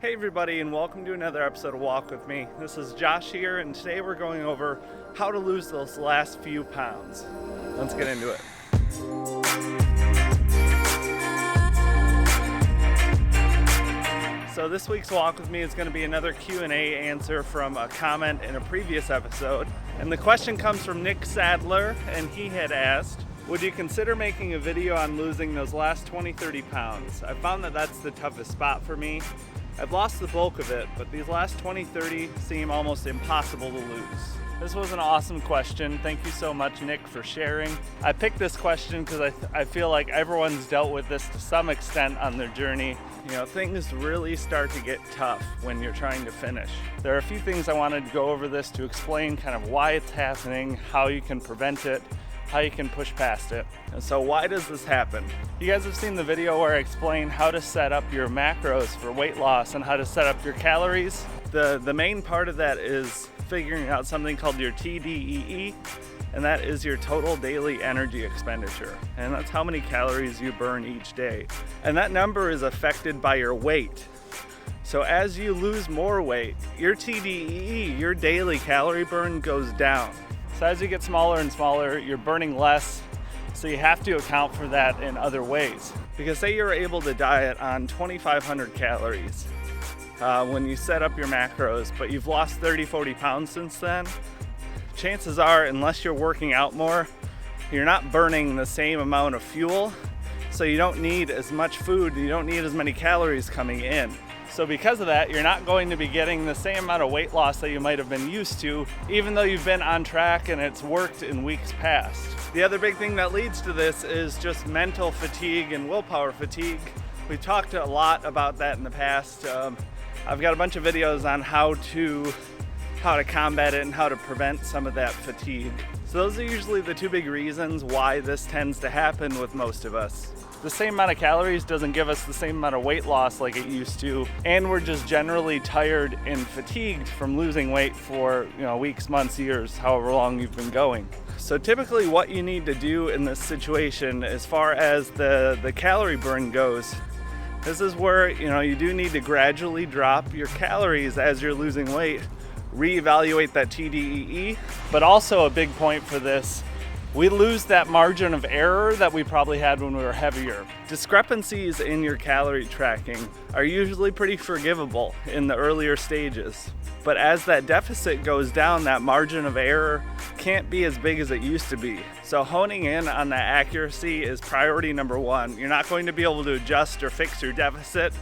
Hey everybody, and welcome to another episode of Walk With Me. This is Josh here, and today we're going over how to lose those last few pounds. Let's get into it. So this week's Walk With Me is going to be another Q&A answer from a comment in a previous episode. And the question comes from Nick Sadler, and he had asked, would you consider making a video on losing those last 20-30 pounds? I found that that's the toughest spot for me. I've lost the bulk of it, but these last 20-30 seem almost impossible to lose. This was an awesome question. Thank you so much, Nick, for sharing. I picked this question because I feel like everyone's dealt with this to some extent on their journey. You know, things really start to get tough when you're trying to finish. There are a few things I wanted to go over this to explain kind of why it's happening, how you can prevent it, how you can push past it. And so why does this happen? You guys have seen the video where I explain how to set up your macros for weight loss and how to set up your calories. The main part of that is figuring out something called your TDEE, and that is your total daily energy expenditure. And that's how many calories you burn each day. And that number is affected by your weight. So as you lose more weight, your TDEE, your daily calorie burn, goes down. So as you get smaller and smaller, you're burning less, so you have to account for that in other ways. Because say you're able to diet on 2,500 calories when you set up your macros, but you've lost 30-40 pounds since then, chances are, unless you're working out more, you're not burning the same amount of fuel, so you don't need as much food, you don't need as many calories coming in. So because of that, you're not going to be getting the same amount of weight loss that you might have been used to, even though you've been on track and it's worked in weeks past. The other big thing that leads to this is just mental fatigue and willpower fatigue. We've talked a lot about that in the past. I've got a bunch of videos on how to combat it and how to prevent some of that fatigue. So those are usually the two big reasons why this tends to happen with most of us. The same amount of calories doesn't give us the same amount of weight loss like it used to, and we're just generally tired and fatigued from losing weight for weeks, months, years, however long you've been going. So typically what you need to do in this situation as far as the calorie burn goes, this is where you do need to gradually drop your calories as you're losing weight, reevaluate that TDEE, but also a big point for this, we lose that margin of error that we probably had when we were heavier. Discrepancies in your calorie tracking are usually pretty forgivable in the earlier stages. But as that deficit goes down, that margin of error can't be as big as it used to be. So honing in on that accuracy is priority number one. You're not going to be able to adjust or fix your deficit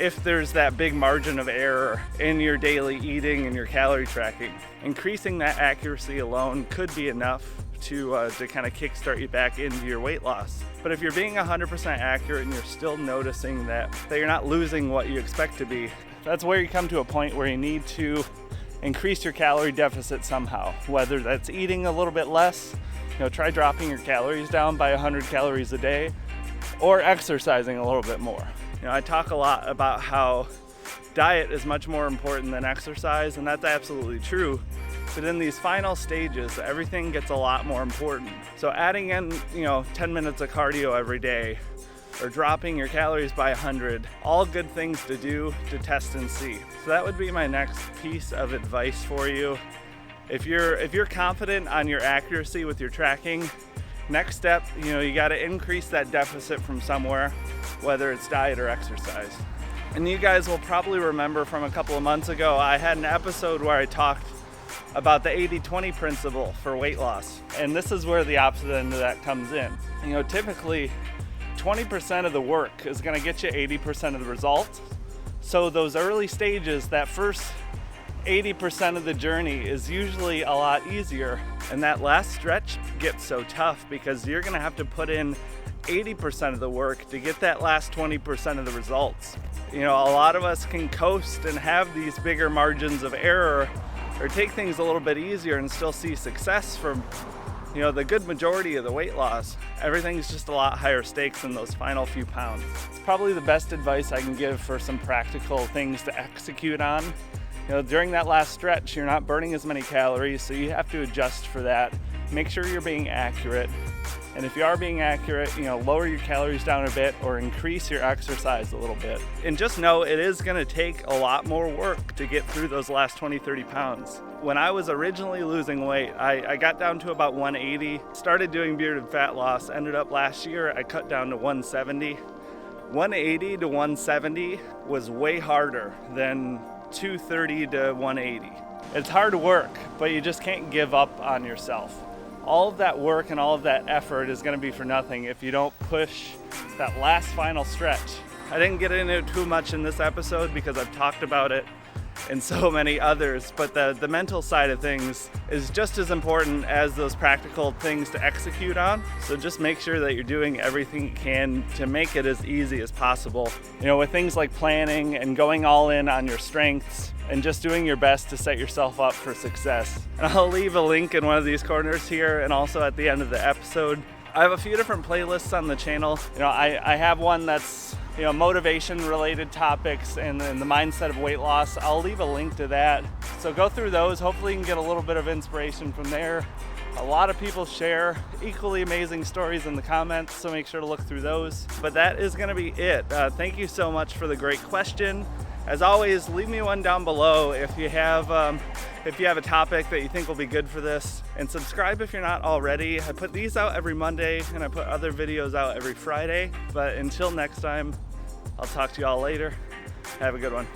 if there's that big margin of error in your daily eating and your calorie tracking. Increasing that accuracy alone could be enough to kind of kickstart you back into your weight loss. But if you're being 100% accurate and you're still noticing that you're not losing what you expect to be, that's where you come to a point where you need to increase your calorie deficit somehow. Whether that's eating a little bit less, try dropping your calories down by 100 calories a day, or exercising a little bit more. I talk a lot about how diet is much more important than exercise, and that's absolutely true. But in these final stages, everything gets a lot more important. So adding in, 10 minutes of cardio every day, or dropping your calories by 100, all good things to do to test and see. So that would be my next piece of advice for you. If you're confident on your accuracy with your tracking, next step, you got to increase that deficit from somewhere, whether it's diet or exercise. And you guys will probably remember from a couple of months ago, I had an episode where I talked about the 80-20 principle for weight loss. And this is where the opposite end of that comes in. Typically 20% of the work is gonna get you 80% of the results. So those early stages, that first 80% of the journey is usually a lot easier. And that last stretch gets so tough because you're gonna have to put in 80% of the work to get that last 20% of the results. A lot of us can coast and have these bigger margins of error or take things a little bit easier and still see success from the good majority of the weight loss. Everything's just a lot higher stakes in those final few pounds. It's probably the best advice I can give for some practical things to execute on. During that last stretch, you're not burning as many calories, so you have to adjust for that. Make sure you're being accurate. And if you are being accurate, lower your calories down a bit or increase your exercise a little bit. And just know it is gonna take a lot more work to get through those last 20, 30 pounds. When I was originally losing weight, I got down to about 180, started doing bearded fat loss, ended up last year, I cut down to 170. 180 to 170 was way harder than 230 to 180. It's hard work, but you just can't give up on yourself. All of that work and all of that effort is going to be for nothing if you don't push that last final stretch. I didn't get into it too much in this episode because I've talked about it in so many others, but the mental side of things is just as important as those practical things to execute on. So just make sure that you're doing everything you can to make it as easy as possible. With things like planning and going all in on your strengths and just doing your best to set yourself up for success. And I'll leave a link in one of these corners here and also at the end of the episode. I have a few different playlists on the channel. I have one that's motivation related topics and then the mindset of weight loss. I'll leave a link to that. So go through those. Hopefully you can get a little bit of inspiration from there. A lot of people share equally amazing stories in the comments, so make sure to look through those. But that is gonna be it. Thank you so much for the great question. As always, leave me one down below if you have a topic that you think will be good for this, and subscribe if you're not already. I put these out every Monday and I put other videos out every Friday. But until next time, I'll talk to you all later. Have a good one.